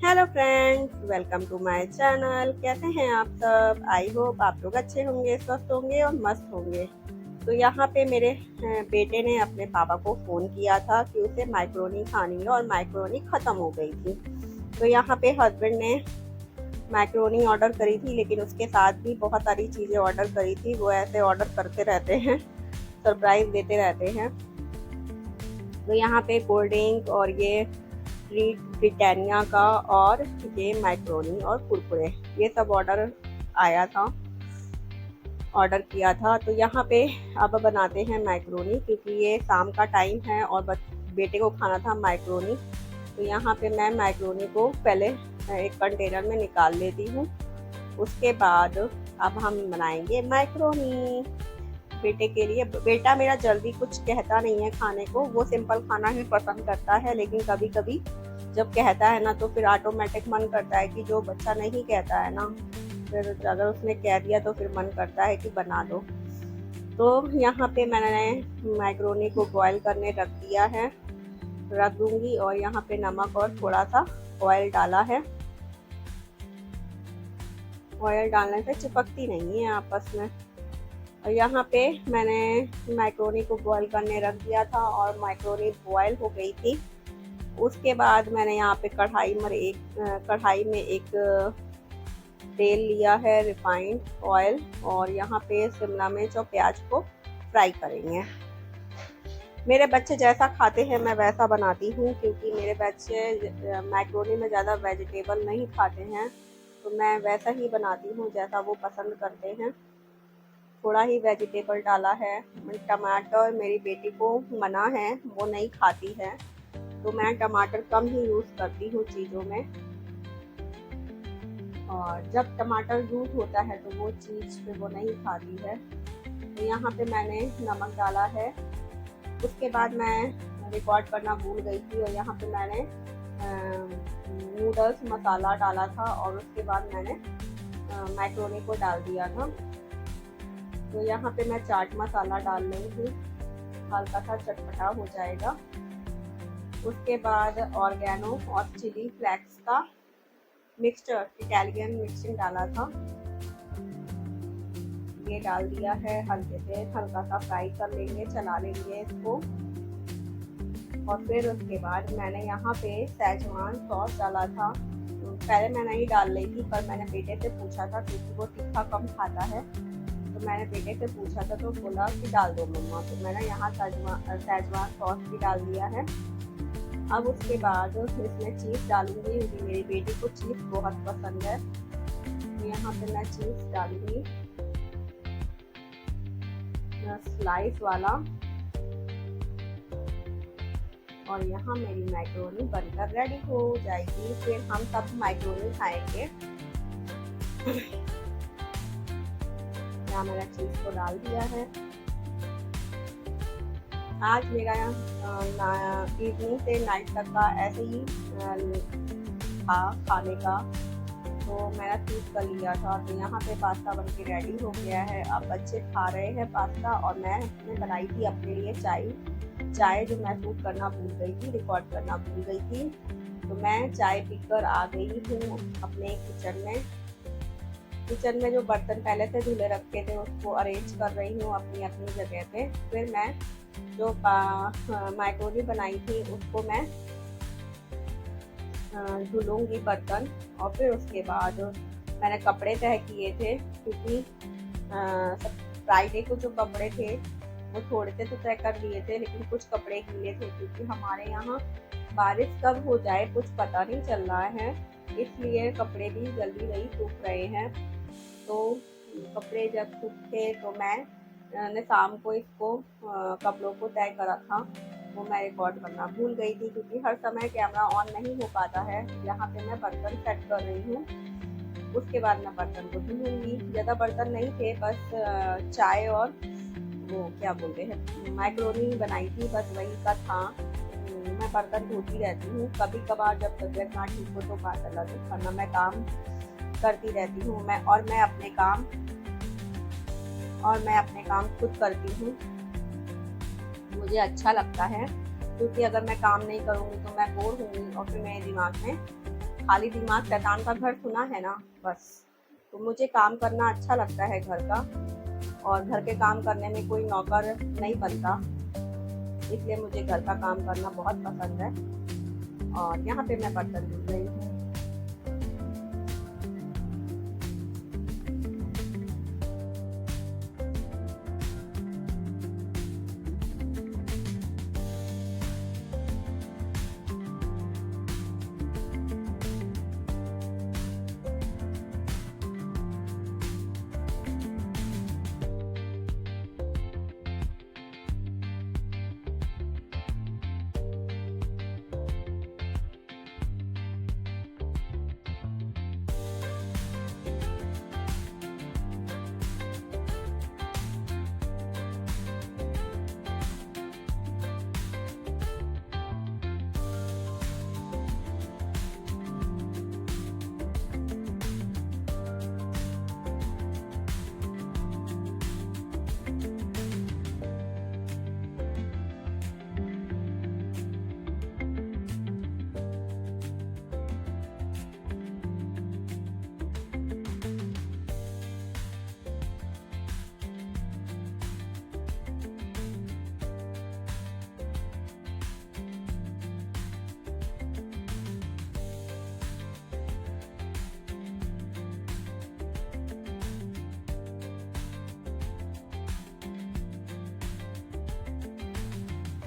Hello friends, welcome to my channel. कैसे हैं आप सब? आई होप आप लोग अच्छे होंगे, स्वस्थ होंगे और मस्त होंगे। तो यहाँ पे मेरे बेटे ने अपने पापा को फ़ोन किया था कि उसे मैक्रोनी खानी है और मैक्रोनी ख़त्म हो गई थी। तो यहाँ पे हस्बैंड ने मैक्रोनी ऑर्डर करी थी, लेकिन उसके साथ भी बहुत सारी चीज़ें ऑर्डर करी थी। वो ऐसे ऑर्डर करते रहते हैं, सरप्राइज़ देते रहते हैं। तो यहाँ पे कोल्ड ड्रिंक और ये ट्रीट ब्रिटानिया का और ये मैक्रोनी और कुरकुरे, ये सब ऑर्डर किया था। तो यहाँ पे अब बनाते हैं मैक्रोनी, क्योंकि ये शाम का टाइम है और बेटे को खाना था मैक्रोनी। तो यहाँ पे मैं मैक्रोनी को पहले एक कंटेनर में निकाल लेती हूँ। उसके बाद अब हम बनाएंगे मैक्रोनी बेटे के लिए। बेटा मेरा जल्दी कुछ कहता नहीं है खाने को, वो सिंपल खाना ही पसंद करता है। लेकिन कभी कभी जब कहता है ना, तो फिर ऑटोमेटिक मन करता है कि जो बच्चा नहीं कहता है ना, फिर अगर उसने कह दिया तो फिर मन करता है कि बना दो। तो यहाँ पे मैंने मैक्रोनी को बॉईल करने रख दूंगी। और यहाँ पे नमक और थोड़ा सा ऑयल डाला है। ऑयल डालने से चिपकती नहीं है आपस में। और यहाँ पे मैंने मैक्रोनी को बॉईल करने रख दिया था और मैक्रोनी बॉईल हो गई थी। उसके बाद मैंने यहाँ पे कढ़ाई में एक तेल लिया है, रिफाइंड ऑयल। और यहाँ पे शिमला मिर्च और प्याज को फ्राई करेंगे। मेरे बच्चे जैसा खाते हैं मैं वैसा बनाती हूँ, क्योंकि मेरे बच्चे मैक्रोनी में ज़्यादा वेजिटेबल नहीं खाते हैं। तो मैं वैसा ही बनाती हूँ जैसा वो पसंद करते हैं। थोड़ा ही वेजिटेबल डाला है। टमाटर मेरी बेटी को मना है, वो नहीं खाती है, तो मैं टमाटर कम ही यूज़ करती हूँ चीज़ों में। और जब टमाटर यूज़ होता है तो वो चीज़ फिर वो नहीं खाती है। तो यहाँ पे मैंने नमक डाला है। उसके बाद मैं रिकॉर्ड करना भूल गई थी, और यहाँ पे मैंने नूडल्स मसाला डाला था। और उसके बाद मैंने मैक्रोनी को डाल दिया था। तो यहाँ पे मैं चाट मसाला डाल रही हूँ, हल्का सा चटपटा हो जाएगा। उसके बाद ऑर्गेनो और चिली फ्लेक्स का मिक्सचर, इटालियन मिक्सिंग डाला था, ये डाल दिया है। हल्का सा फ्राई कर लेंगे, चला लेंगे इसको। और फिर उसके बाद मैंने यहाँ पे सेजवान सॉस डाला था। तो पहले मैं नहीं डाल रही थी, पर मैंने बेटे से पूछा था, क्योंकि वो तीखा कम खाता है। तो मैंने बेटे से पूछा था तो बोला कि डाल दो मम्मा। तो मैंने यहाँ सेजवान सॉस भी डाल दिया है। अब उसके बाद इसमें चीज़ डालूंगी, क्योंकि मेरी बेटी को चीज़ बहुत पसंद है। तो यहाँ पे मैं चीज़ डालूंगी स्लाइस वाला। और यहाँ मेरी मैक्रोनी बनकर रेडी हो जाएगी। फिर हम सब मैक्रोनी खाएंगे। यहाँ मैंने चीज़ को डाल दिया है। आज मेरा इवनिंग से नाइट तक का ऐसे ही था खाने का। तो मैंने चूज़ कर लिया था। तो यहाँ पे पास्ता बनके रेडी हो गया है। अब बच्चे खा रहे हैं पास्ता, और मैंने बनाई थी अपने लिए चाय जो मैं शूट करना भूल गई थी, रिकॉर्ड करना भूल गई थी। तो मैं चाय पीकर आ गई हूँ अपने किचन में जो बर्तन पहले से धुले रखे थे उसको अरेंज कर रही हूँ अपनी अपनी जगह पे। फिर मैं जो मैक्रोनी बनाई थी उसको मैं धुलूंगी बर्तन। और फिर उसके बाद मैंने कपड़े तह किए थे, क्योंकि फ्राइडे को जो कपड़े थे वो थोड़े से तो तय कर लिए थे, लेकिन कुछ कपड़े गीले थे, क्योंकि हमारे यहाँ बारिश कब हो जाए कुछ पता नहीं चल रहा है। इसलिए कपड़े भी जल्दी नहीं सूख रहे हैं। तो कपड़े जब सूखे तो मैंने शाम को इसको कपड़ों को तय करा था। वो मैं रिकॉर्ड करना भूल गई थी, क्योंकि हर समय कैमरा ऑन नहीं हो पाता है। यहाँ पे मैं बर्तन सेट कर रही हूँ। उसके बाद मैं बर्तन को धुलूंगी। ज़्यादा बर्तन नहीं थे, बस चाय और वो क्या बोलते हैं मैक्रोनी बनाई थी, बस वही का था। मैं बर्तन धोती रहती हूँ। कभी कभार जब तबीयत ना ठीक हो तो बात अलग है, वरना मैं काम करती रहती हूँ। मैं अपने काम खुद करती हूँ। मुझे अच्छा लगता है, क्योंकि अगर मैं काम नहीं करूँगी तो मैं बोर होंगी और फिर मेरे दिमाग में खाली दिमाग शैतान का घर सुना है ना, बस। तो मुझे काम करना अच्छा लगता है घर का, और घर के काम करने में कोई नौकर नहीं बनता, इसलिए मुझे घर का काम करना बहुत पसंद है। और यहाँ पे मैं बर्तन धुल रही हूँ।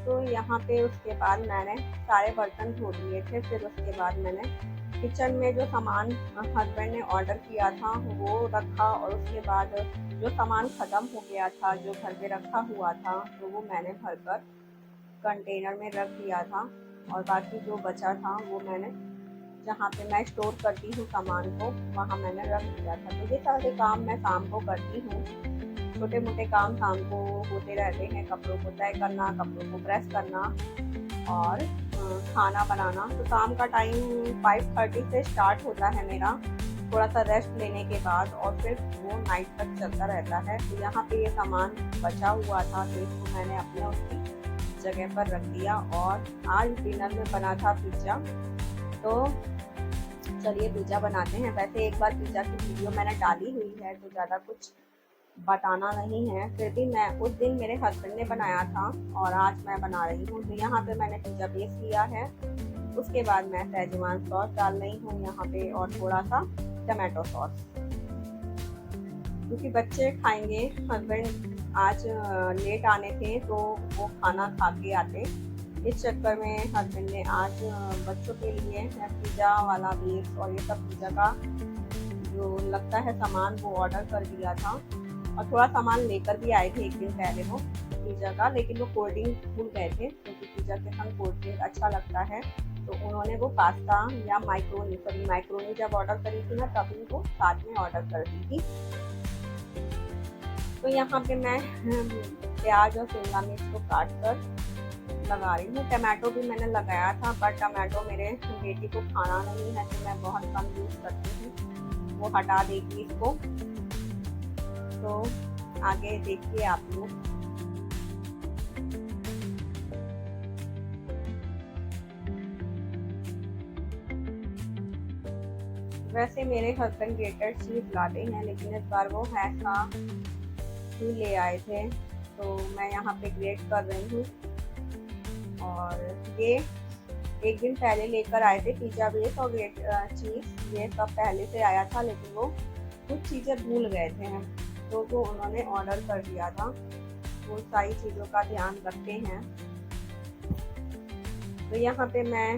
तो यहाँ पे उसके बाद मैंने सारे बर्तन धो लिए थे। फिर उसके बाद मैंने किचन में जो सामान हस्बैंड ने ऑर्डर किया था वो रखा, और उसके बाद जो सामान ख़त्म हो गया था जो घर पे रखा हुआ था तो वो मैंने भरकर कंटेनर में रख दिया था, और बाकी जो बचा था वो मैंने जहाँ पे मैं स्टोर करती हूँ सामान को वहाँ मैंने रख दिया था। तो ये सारे काम मैं शाम को करती हूँ। छोटे मोटे काम शाम को होते रहते हैं, कपड़ों को तय करना, कपड़ों को प्रेस करना और खाना बनाना। तो शाम का टाइम 5:30 से स्टार्ट होता है मेरा, थोड़ा सा रेस्ट लेने के बाद, और फिर वो नाइट तक चलता रहता है। तो यहाँ पे ये सामान बचा हुआ था तो इसको मैंने अपने उसकी जगह पर रख दिया। और आज डिनर में बना था पिज़्ज़ा, तो चलिए पिज़्ज़ा बनाते हैं। वैसे एक बार पिज़्ज़ा की वीडियो मैंने डाली हुई है तो ज़्यादा कुछ बताना नहीं है, फिर भी मैं उस दिन मेरे हस्बैंड ने बनाया था और आज मैं बना रही हूँ। तो यहाँ पे मैंने पिज़्ज़ा बेस लिया है, उसके बाद मैं शेजवान सॉस डाल रही हूँ यहाँ पे, और थोड़ा सा टमाटो सॉस, क्योंकि बच्चे खाएंगे। हस्बैंड आज लेट आने थे तो वो खाना खा के आते, इस चक्कर में हस्बैंड ने आज बच्चों के लिए पिज़्ज़ा वाला बेस और ये सब पिज़्ज़ा का जो लगता है सामान वो ऑर्डर कर दिया था। और थोड़ा सामान लेकर भी आए थे एक दिन पहले वो पिज़्ज़ा का, लेकिन वो कोल्ड ड्रिंक भूल गए थे, क्योंकि पिज़्ज़ा के संग कोल्ड ड्रिंक अच्छा लगता है। तो उन्होंने वो पास्ता या माइक्रोनी जब ऑर्डर करी थी ना तभी वो साथ में ऑर्डर कर दी थी। तो यहाँ पे मैं प्याज और शिमला मिर्च को काट कर लगा रही हूँ। टमाटो भी मैंने लगाया था, पर टमाटो मेरे बेटी को खाना नहीं है तो मैं बहुत कम यूज़ करती हूँ, वो हटा देगी इसको। तो आगे देखिए आप लोग। वैसे मेरे हस्बैंड ग्रेटेड चीज़ लाते हैं, लेकिन इस बार वो ऐसा ही ले आए थे तो मैं यहाँ पे ग्रेट कर रही हूँ। और ये एक दिन पहले लेकर आए थे पिज़्ज़ा बेस और ग्रेट चीज़, ये सब पहले से आया था, लेकिन वो कुछ चीज़ें भूल गए थे तो वो उन्होंने ऑर्डर कर दिया था। वो सारी चीज़ों का ध्यान रखते हैं। तो यहाँ पे मैं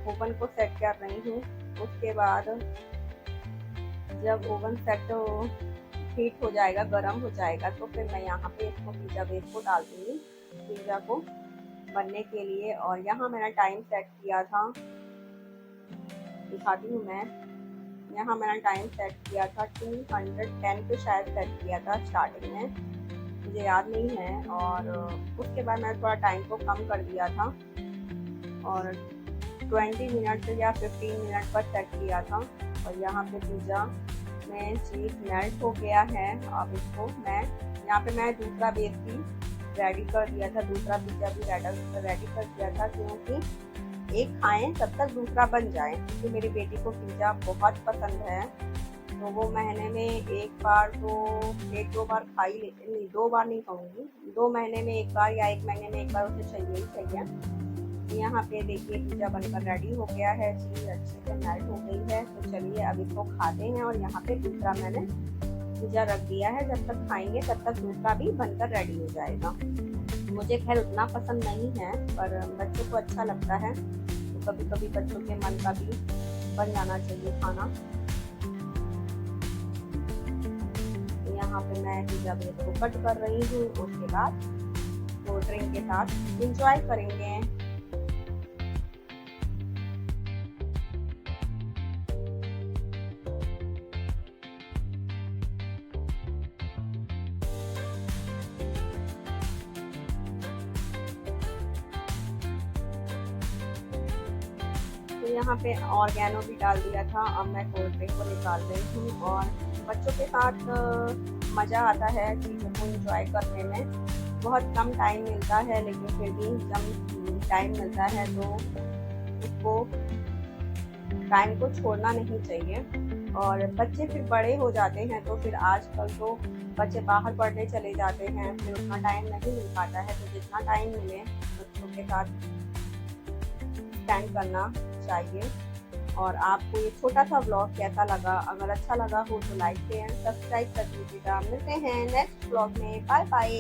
ओवन को सेट कर रही हूँ। उसके बाद जब ओवन सेट हीट हो जाएगा, गर्म हो जाएगा, तो फिर मैं यहाँ पे इसको पिज़्ज़ा बेस को डाल दूँगी पिज़्ज़ा को बनने के लिए। और यहाँ मैंने टाइम सेट किया था, दिखाती हूँ मैं। यहाँ मैंने टाइम सेट किया था 210 पे शायद सेट किया था स्टार्टिंग में, मुझे याद नहीं है। और उसके बाद मैंने थोड़ा टाइम को कम कर दिया था और 20 मिनट या 15 मिनट पर सेट किया था। और यहाँ पे पिज़्ज़ा में चीज़ मेल्ट हो गया है। अब इसको मैं यहाँ पे मैं दूसरा बेस भी रेडी कर दिया था, दूसरा पिज़्ज़ा भी रेडी कर दिया था, क्योंकि एक खाएं तब तक दूसरा बन जाए, क्योंकि मेरी बेटी को पिज़्ज़ा बहुत पसंद है। तो वो महीने में एक बार तो 1-2 बार खा ही लेते, नहीं 2 बार नहीं कहूँगी, 2 महीने में 1 बार या 1 महीने में 1 बार उसे चाहिए ही चाहिए। यहाँ पे देखिए पिज़्ज़ा बनकर रेडी हो गया है, चीज़ अच्छे से मेल्ट हो गई है। तो चलिए अब इसको खाते हैं। और यहाँ पे दूसरा मैंने पिज़्ज़ा रख दिया है, जब तक खाएंगे तब तक दूसरा भी बनकर रेडी हो जाएगा। मुझे खैर उतना पसंद नहीं है, पर बच्चों को अच्छा लगता है, तो कभी कभी बच्चों के मन का भी बन जाना चाहिए खाना। यहाँ पे मैं पिज़्ज़ा ब्रेड को कट कर रही हूँ, उसके बाद कोल्ड ड्रिंक के साथ एंजॉय करेंगे। तो यहाँ पे ऑर्गेनो भी डाल दिया था। अब मैं कोल्ड ड्रिंक को निकाल रही हूँ, और बच्चों के साथ मज़ा आता है चीज़ों को एंजॉय करने में। बहुत कम टाइम मिलता है, लेकिन फिर भी जब टाइम मिलता है तो उसको टाइम को छोड़ना नहीं चाहिए। और बच्चे फिर बड़े हो जाते हैं, तो फिर आजकल तो बच्चे बाहर पढ़ने चले जाते हैं, फिर उतना टाइम नहीं मिल पाता है। तो जितना टाइम मिले बच्चों के साथ स्पेंड करना चाहिए। और आपको ये छोटा सा व्लॉग कैसा लगा? अगर अच्छा लगा हो तो लाइक शेयर सब्सक्राइब कर दीजिएगा। मिलते हैं नेक्स्ट व्लॉग में। Bye bye.